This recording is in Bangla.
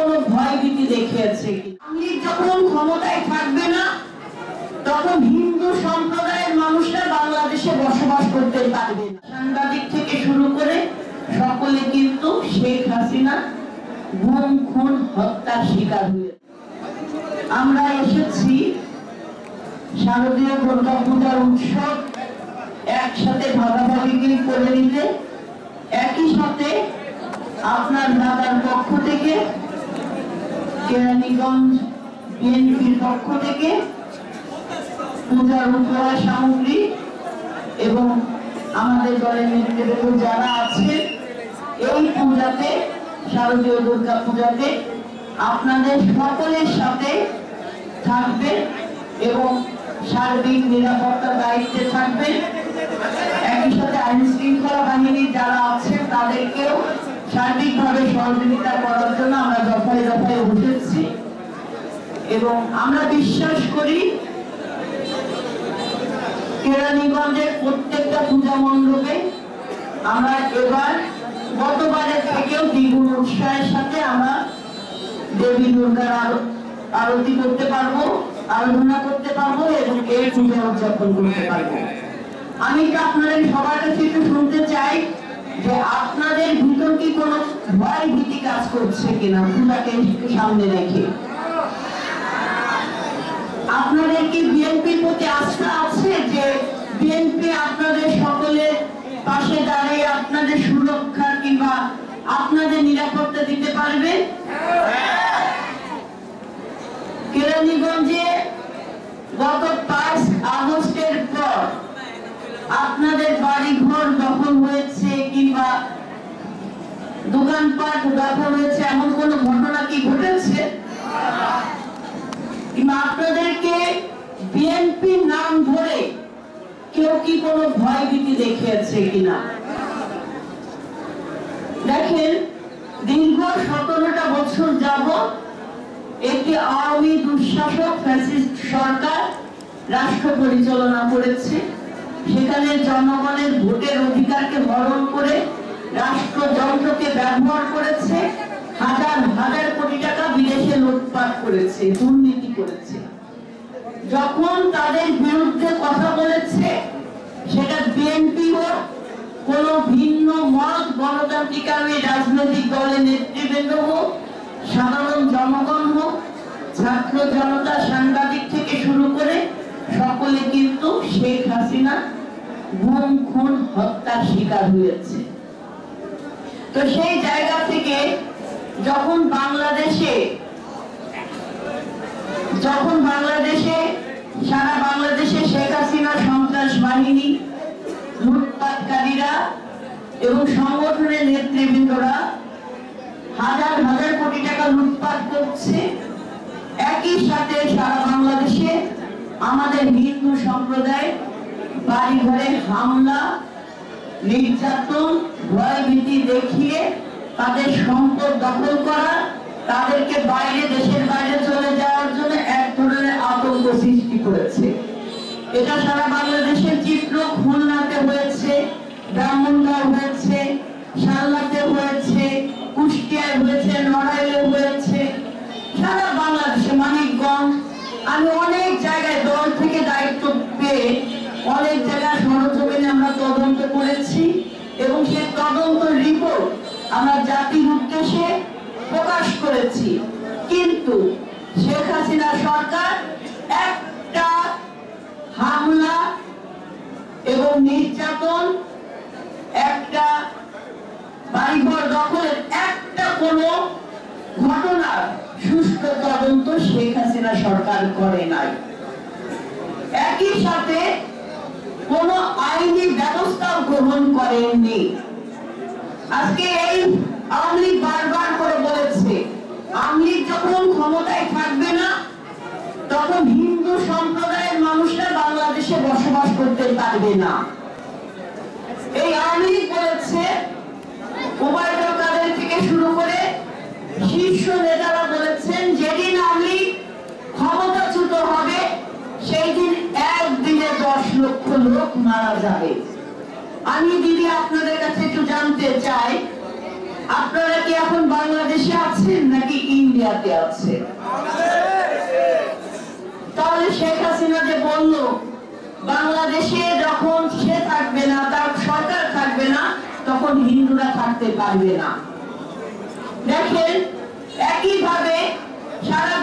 কোনো ভয় ভীতি দেখিয়েছে? আওয়ামী লীগ যখন ক্ষমতায় থাকবে না তখন হিন্দু সম্প্রদায়ের মানুষরা বাংলাদেশে বসবাস করতে পারবে না। সাংবাদিক থেকে শুরু করে সকলে কিন্তু শেখ হাসিনা গুম খুন হত্যার শিকার হয়েছে। আমরা এসেছি শারদীয় দুর্গা পূজার উৎসব একসাথে ভাগাভাগি করে নিতে, একই সাথে আপনার দাদার পক্ষ থেকে, কেরানীগঞ্জ বিএনপির পক্ষ থেকে পূজার উপহার সামগ্রী এবং আমাদের দলের নেতৃবৃন্দ যারা আছে এই পূজাতে, শারদীয় দুর্গা পূজাতে আপনাদের সকলের সাথে থাকবে এবং সার্বিক নিরাপত্তার দায়িত্বে থাকবে। একই সাথে আইন শৃঙ্খলা বাহিনী যারা আছে তাদেরকেও সার্বিকভাবে সহযোগিতা করার জন্য আমরা দফায় দফায় উঠেছি এবং আমরা বিশ্বাস করি কেরানীগঞ্জের প্রত্যেকটা পূজা মণ্ডপে আমরা এবার গতবারের থেকেও দ্বিগুণ উৎসাহের সাথে আমরা দেবী দুর্গার আরতি করতে পারবো, আরাধনা করতে পারবো এবং এই পূজা উদযাপন করতে পারবো। আমি আপনাদের সবার কাছে একটু শুনতে চাই যে আপনাদের ভিতর কি কোনো ভয় ভীতি কাজ করছে কিনা পূজাকে সামনে রেখে? আপনাদের কি বিএনপির প্রতি আস্থা আছে যে বিএনপি আপনাদের সকলের পাশে দাঁড়িয়ে আপনাদের সুরক্ষা কিংবা আপনাদের নিরাপত্তা দিতে পারবে? কেরানীগঞ্জে গত 5 আগস্টের পর আপনাদের বাড়ি ঘর দখল হয়েছে কিংবা দোকানপাট দখল হয়েছে এমন কোন ঘটনা কি ঘটেছে? কিংবা আপনাদেরকে বিএনপি নাম ধরে কেউ কি কোনো ভয় ভীতি দেখিয়েছে কিনা? দেখেন, দীর্ঘ 17টা বছর যাবত একটি আওয়ামী দুঃশাসক ফ্যাসিস্ট সরকার রাষ্ট্র পরিচালনা করেছে। সেখানে জনগণের ভোটের অধিকারকে হরণ করে রাষ্ট্রযন্ত্রকে ব্যবহার করেছে, হাজার হাজার কোটি টাকা বিদেশে লুটপাট করেছে, দুর্নীতি করেছে। যখন তাদের বিরুদ্ধে কথা বলেছে সেটা বিএনপি হোক, কোন ভিন্ন মত গণতান্ত্রিক রাজনৈতিক দলের নেতৃবৃন্দ হোক, সাধারণ জনগণ হোক, ছাত্র জনতা, সাংবাদিক থেকে শুরু করে সকলে কিন্তু শেখ হাসিনা গুম খুন হত্যার শিকার হয়েছে। তো সেই জায়গা থেকে যখন বাংলাদেশে সারা বাংলাদেশে শেখ হাসিনা সন্ত্রাস বাহিনী, লুটপাটকারীরা এবং সংগঠনের নেতৃবৃন্দরা হাজার হাজার কোটি টাকা লুটপাট করছে, একই সাথে সারা বাংলাদেশে আমাদের হিন্দু সম্প্রদায় বাড়ি ঘরে হামলা, নির্যাতন, ভয়ভীতি দেখিয়ে তাদের সম্পদ দখল করা, তাদেরকে বাইরে, দেশের বাইরে চলে যাওয়ার জন্য এক ধরনের আতঙ্ক সৃষ্টি করেছে। এটা সারা বাংলাদেশের চিত্র। খুলনাতে হয়েছে, ব্রাহ্মণগাঁও হয়েছে, শালনাতে হয়েছে, কুষ্টিয়ায় হয়েছে, নড়াইলে হয়েছে, সারা বাংলাদেশে মানিকগঞ্জ। আমি অনেক জায়গায় দল থেকে দায়িত্ব পেয়ে অনেক জায়গায় সরজমিনে আমরা তদন্ত করেছি এবং সেই তদন্ত রিপোর্ট আমরা জাতির উদ্দেশ্যে প্রকাশ করেছি। কিন্তু শেখ হাসিনা সরকার একটা হামলা এবং নির্যাতন, একটা বাড়িঘর দখলের একটা কোনো ঘটনার সুষ্ঠু তদন্ত শেখ হাসিনা সরকার করে নাই। একই সাথে কোনো আইনি ব্যবস্থা গ্রহণ করেননি। আজকে এই আওয়ামী লীগ বারবার করে বলেছে আওয়ামী লীগ যখন ক্ষমতায় থাকবে না তখন হিন্দু সম্প্রদায়ের মানুষরা বাংলাদেশে বসবাস করতে পারবে না। এই আওয়ামী লীগ বলেছে, ওবায়দুল কাদের থেকে শুরু করে শীর্ষ নেতারা বলেছেন যেদিন আওয়ামী লীগ ক্ষমতাচ্যুত হবে সেই দিন একদিনে 10 লক্ষ লোক মারা যাবে। আমি দিদি আপনাদের কাছে একটু জানতে চাই, আপনারা কি কি এখন বাংলাদেশে আছেন নাকি ইন্ডিয়াতে আছে? তাহলে শেখ হাসিনা যে বলল বাংলাদেশে যখন সে থাকবে না, তার সরকার থাকবে না, তখন হিন্দুরা থাকতে পারবে না। দেখেন একইভাবে সারা